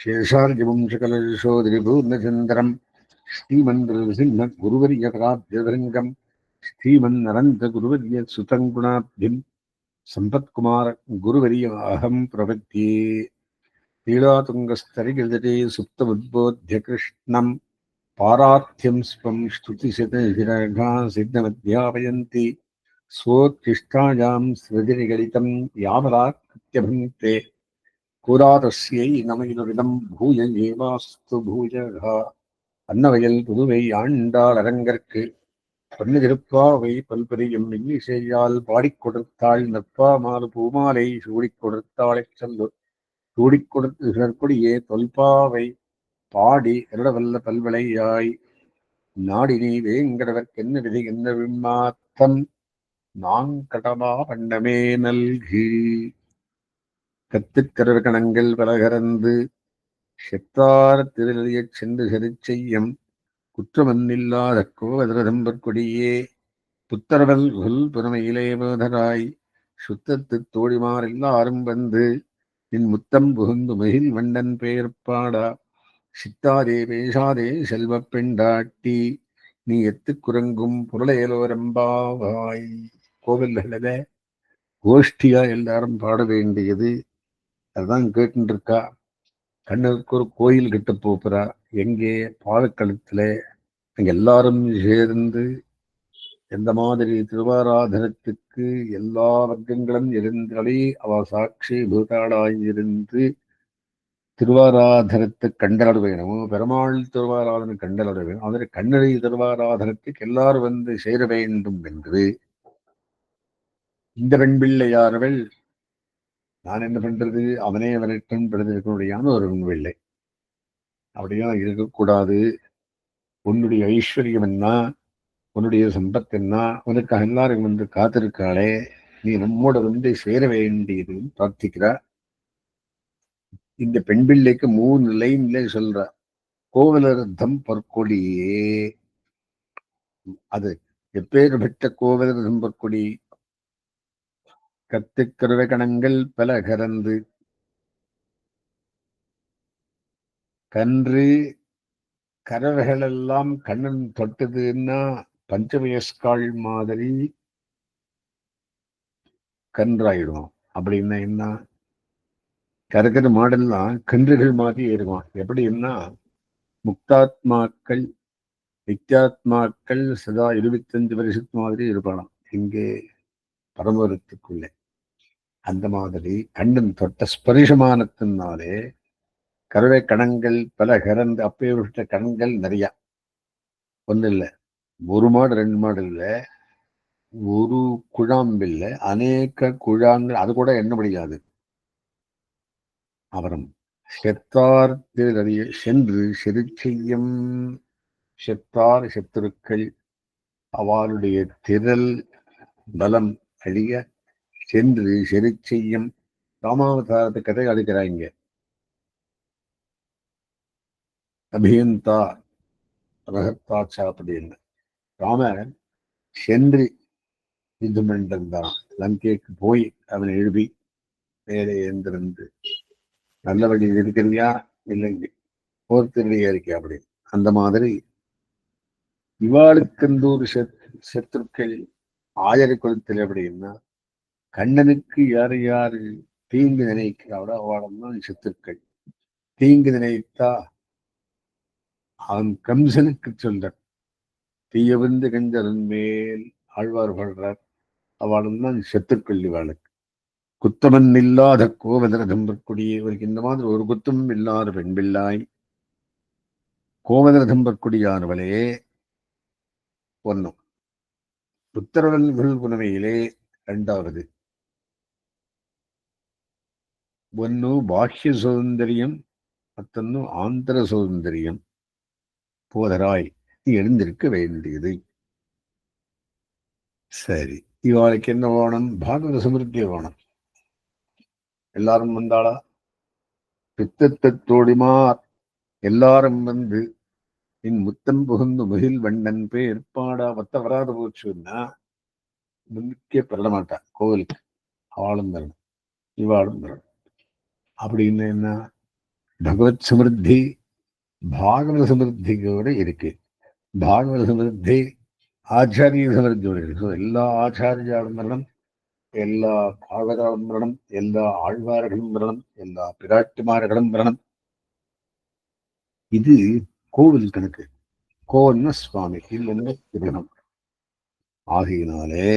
शेषार्यवंशकलशोदरिपूर्णचन्द्रम् श्रीमन्द्रसिंहगुरुवर्यकराब्जभृङ्गम् श्रीमन्नरन्तगुरुवर्यसुतम् गुणाब्धिम् सम्पत्कुमार गुरुवर्यमहम् प्रपद्ये। लीलातुङ्गस्तरिगिरितटे सुप्तमुद्बोध्य कृष्णम् पारार्थ्यम् स्वम् स्तुतिशतशिरघासिद्धमध्यापयन्ति स्वोत्तिष्ठायाम् सृजनिगलितम् यामलाकृत्यभुङ्क्ते கூராதஸ்யை நமையிலும் பூய ஏவாஸ்து பூஜக. அன்னவயல் புதுவை ஆண்டாள் அரங்கற்கு பொன்னு திருப்பாவை பல்பெரியும் இன்னிசையால் பாடிக் கொடுத்தாள் நற்பாமாறு பூமாலை சூடிக் கொடுத்தாளைச் சொல்லு சூடிக் கொடுத்து சிறற்கொடியே தொல்பாவை பாடி எருடவல்ல பல்விளையாய் நாடினி வேங்கடவர்க்கென்ன விதி என்ன விம்மாத்தம் நாங்கடமா வண்ணமே நல்கி. கத்துக்கரர் கணங்கள் பலகரந்து செத்தார் திருநிலையச் சென்று செருச்செய்யம் குற்றமன்னில்லாத கோவதரதம்பற்கொடியே புத்தரவல் புல் புறமையிலே போதராய் சுத்தத்துத் தோழிமார் எல்லாரும் வந்து நின் முத்தம் புகுந்து மகிழ் வண்டன் பெயர்ப்பாடா. சித்தாதே பேசாதே செல்வப் பெண்டாட்டி நீ எத்துக் குரங்கும் புரளையலோரம்பாவாய். கோவில்களில கோஷ்டியா எல்லாரும் பாட வேண்டியது அதுதான் கேட்டு இருக்கா. கண்ணனுக்கு ஒரு கோயில் கிட்ட போகிறா. எங்கே? பாலக்களத்துல. அங்க எல்லாரும் சேர்ந்து எந்த மாதிரி திருவாராதனத்துக்கு எல்லா வர்க்கங்களும் இருந்தாலே அவ சாட்சி பூதாளாயிருந்து திருவாராதனத்தை கண்டலட வேணும். பெருமாள் திருவாராதனை கண்டலட வேணும். அதில் கண்ணனை திருவாராதனத்துக்கு எல்லாரும் வந்து சேர வேண்டும் என்று இந்த பெண் பிள்ளையாரவள் நான் என்ன பண்றது, அவனே அவனிட்டன் பிறந்திருக்கணுடையான ஒரு பெண் பிள்ளை. அப்படியா இருக்கக்கூடாது. உன்னுடைய ஐஸ்வர்யம் என்ன, உன்னுடைய சம்பத் என்ன, உனக்காக எல்லாரும் வந்து காத்திருக்காளே, நீ நம்மோட வந்து சேர வேண்டியதுன்னு பிரார்த்திக்கிறா. இந்த பெண் பிள்ளைக்கு 3 லைன்ல சொல்ற. கோவலரத்தம் பொற்கொடியே. அது எப்பேர் பெற்ற கோவலரதம் பொற்கொடி. கத்துக்கருவ கணங்கள் பல கறந்து கன்று கறவைகளெல்லாம் கண்ணன் தொட்டதுன்னா பஞ்சவயஸ்கால் மாதிரி கன்றாயிடும். அப்படின்னா என்ன? கறக்கிற மாடெல்லாம் கன்றுகள் மாதிரி இருக்கும். எப்படின்னா முக்தாத்மாக்கள் நித்யாத்மாக்கள் சதா 25 வருஷத்து மாதிரி இருப்பாளாம் இங்கே பரமரத்துக்குள்ளே. அந்த மாதிரி கண்ணன் தொட்ட ஸ்பரிசமானத்தினாலே கறவை கணங்கள் பல கறந்து அப்பேற்பட்ட கணங்கள் நிறைய. ஒன்றும் இல்லை, ஒரு மாடு 2 மாடு இல்லை, ஒரு குழாம்பு இல்லை, அநேக குழாங்கள். அது கூட எண்ண முடியாது. அவரும் செத்தார் திருநறிய சென்று செருச்செய்யம். செத்தார் செத்துருக்கள் அவளுடைய திரள் பலம் அழிய சென்று செருச்செய்யம். ராமாவதாரத்தை கதை அளிக்கிறாங்க. அபியந்தா ரகத்தாச்சா அப்படின்னு ராமன் சென்று யுத்தம் பண்ணிருந்தான். லங்கைக்கு போய் அவனை எழுப்பி வேலை எழுந்திருந்து நல்ல வழி இருக்கிறியா இல்லைங்க போர்த்திலேயே இருக்கியா அப்படின்னு. அந்த மாதிரி இவாளுக்கந்தூர் சத்துருக்கள் ஆயர் அப்படின்னா கண்ணனுக்கு யாரு யாரு தீங்கு நினைக்கிறாளோ அவளம்தான் சத்துருக்கள். தீங்கு நினைத்தா அவன் கம்சனுக்கு சொல்ற தீய வந்து கஞ்சரன் மேல் ஆழ்வார் படுறார். அவளும் தான் சத்துருக்கள் இவாளுக்கு. குத்தமன் இல்லாத கோவதரதம்பற்குடியே. இவருக்கு இந்த மாதிரி ஒரு குத்தம் இல்லாத பெண் பிள்ளாய் கோவதரதம்பற்குடியானவளே. ஒன்னும் உத்தரவல்கள் புனமையிலே 2வது. ஒன்னு பாஹ்ய சௌந்தரியம், மத்தொன்னு ஆந்தர சௌந்தரியம். போதராய் நீ எழுந்திருக்க வேண்டியது. சரி, இவாளுக்கு என்ன வேணும்? பாகவத சமிருத்தி வேணும். எல்லாரும் வந்தாளா? பித்தத்தோடிமார் எல்லாரும் வந்து என் முத்தம் புகுந்து மகிழ் வண்ணன் ஏற்பாடா. மத்த வராத போச்சுன்னா முன்னுக்கே பெற மாட்டான் கோவிலுக்கு. அவளும் தரணும், இவாளும் தரணும். அப்படின்னு என்ன? பகவத் சமிருத்தி பாகவத சமிருத்தியோட இருக்கு. பாகவத சமிருத்தி ஆச்சாரிய சமிருத்தியோட இருக்கு. எல்லா ஆச்சாரியாலும் வரணும், எல்லா பாகவதாலும் வரணும், எல்லா ஆழ்வார்களும் வரணும், எல்லா பிராட்டிமார்களும் வரணும். இது கோவில் கணக்கு. கோவல்னா சுவாமி, இல்லைன்னா திருடம். ஆகையினாலே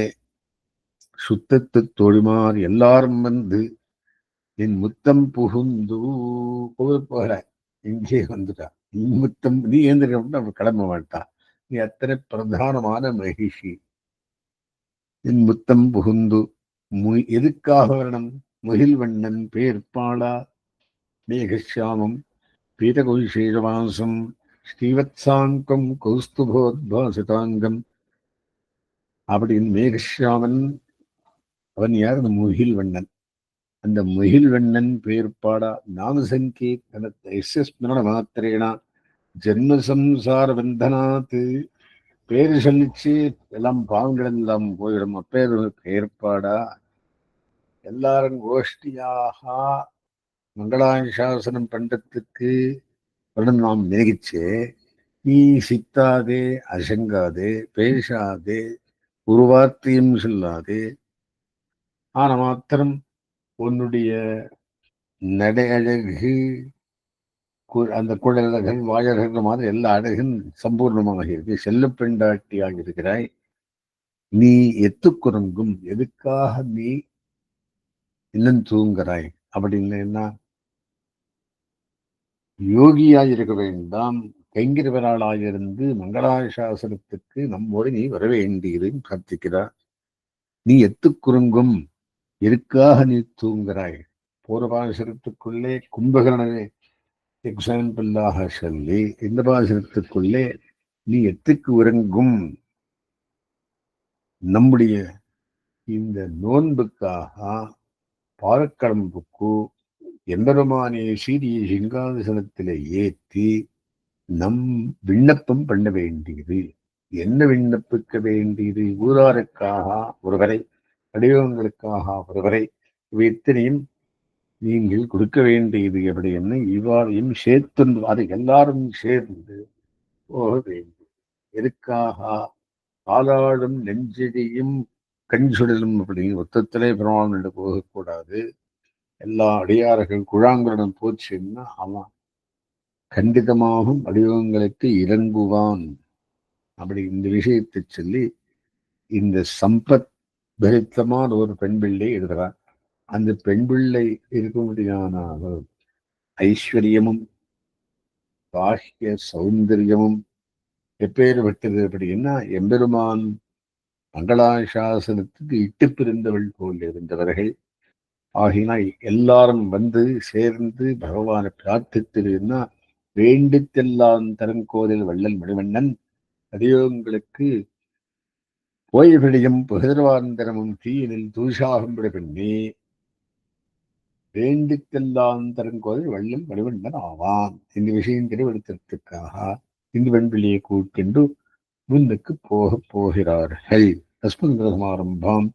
சுத்தத்து தொழிமார் எல்லாரும் வந்து என் முத்தம் புகுந்து கோவில் போகிற இங்கே வந்துட்டா. முத்தம் நீ ஏந்திரிக்க அவன் கிளம்ப மாட்டா. நீ அத்தனை பிரதானமான மகிஷி. என் முத்தம் புகுந்து எதுக்காக வரணும்? முகில்வண்ணன் பேர்பாளா மேகஷாமம் பீதகௌசேஷவாசம் ஸ்ரீவத்சாங்கம் கௌஸ்துபோத்பாசிதாங்கம் அப்படின்னு மேகஷாமன். அவன் யார்? அந்த முகில்வண்ணன். அந்த முகில்வண்ணன் பேர்பாடா நாமசங்கீர்த்தனத்தை ஸ்மரண மாத்திரேனா ஜென்மசம்சார பந்தனாத்து பேரு சொல்லிச்சு எல்லாம் பாவங்கள் எல்லாம் போயிடும். அப்பேர் பேர்பாடா எல்லாரும் கோஷ்டியாக மங்களாசாசனம் பண்றதுக்கு நாம் நினைச்சே. நீ சித்தாதே, அசங்காதே, பேசாதே, ஒரு வார்த்தையும் சொல்லாதே. ஆனா மாத்திரம் உன்னுடைய நடை அழகு, அந்த குழலகன் வாழகன் மாதிரி எல்லா அழகும் சம்பூர்ணமாக இருக்கு. செல்ல பெண்டாட்டியாக இருக்கிறாய். நீ எத்துக்குறங்கும் எதுக்காக நீ இன்னும் தூங்குறாய் அப்படின்னா யோகியாய் இருக்க வேண்டாம், கைங்கிரவராளாயிருந்து மங்களாசாசனத்துக்கு நம்மோடு நீ வர வேண்டியதுன்னு பிரார்த்திக்கிறார். நீ எத்துக்குறங்கும் எதுக்காக நீ தூங்குறாய்? பூர்வபாசனத்துக்குள்ளே கும்பகரணனை எக்ஸாம்பிளாக சொல்லி இந்த பாசனத்துக்குள்ளே நீ எத்துக்கு உறங்கும்? நம்முடைய இந்த நோன்புக்காக பாரக்கடம்புக்கு எம்பெருமானே சீரிய சிங்காசனத்திலே ஏற்றி நம் விண்ணப்பம் பண்ண வேண்டியது. என்ன விண்ணப்பிக்க வேண்டியது? ஊராருக்காக ஒருவரை, வடிவங்களுக்காக ஒருவரை, இத்தனையும் நீங்கள் கொடுக்க வேண்டியது எப்படி என்ன இவ்வாறையும் சேர்த்து அதை எல்லாரும் சேர்ந்து போக வேண்டும். எதுக்காக? காலாடும் நெஞ்செடியும் கண் சுடலும் அப்படின்னு மொத்தத்திலே பிரமாணம் போகக்கூடாது. எல்லா அடியார்கள் குழாங்களுடன் போச்சுன்னா அவன் கண்டிதமாகவும் வடிவங்களுக்கு இறங்குவான். அப்படி இந்த விஷயத்தை சொல்லி இந்த சம்பத் பரித்தமான ஒரு பெண் பிள்ளை எழுதுறான். அந்த பெண் பிள்ளை இருக்கும்படியான ஐஸ்வர்யமும் பாஹ்ய சௌந்தரியமும் எப்பேற்பட்டது அப்படின்னா எம்பெருமான் மங்களாசாசனத்துக்கு இட்டு பிரிந்தவள் போல் இருந்தவர்கள். ஆகினால் எல்லாரும் வந்து சேர்ந்து பகவானை பிரார்த்தித்திருந்தா வேண்டித்தெல்லாம் தரங்கோதில் வள்ளல் மணிவண்ணன் அடியோங்களுக்கு போய்விடியும் புகழ்வாந்தரமும் தீயினில் தூஷாகும்படி பண்ணி வேண்டித்தெல்லாம் தரங்கோதில் வள்ளல் மணிவண்ணன் ஆவான். இந்த விஷயம் தெரிவெடுத்ததுக்காக இந்த வெண்பிள்ளையை கூட்கொண்டு முன்னுக்கு போகிறார்கள். தஸ்மத்ரமாரம்பாம்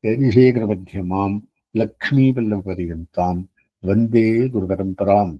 யதிசேகர மத்தியமாம் லக்ஷ்மீ பல்லவ பரியந்தாம் வந்தே குரு பரம்பராம்.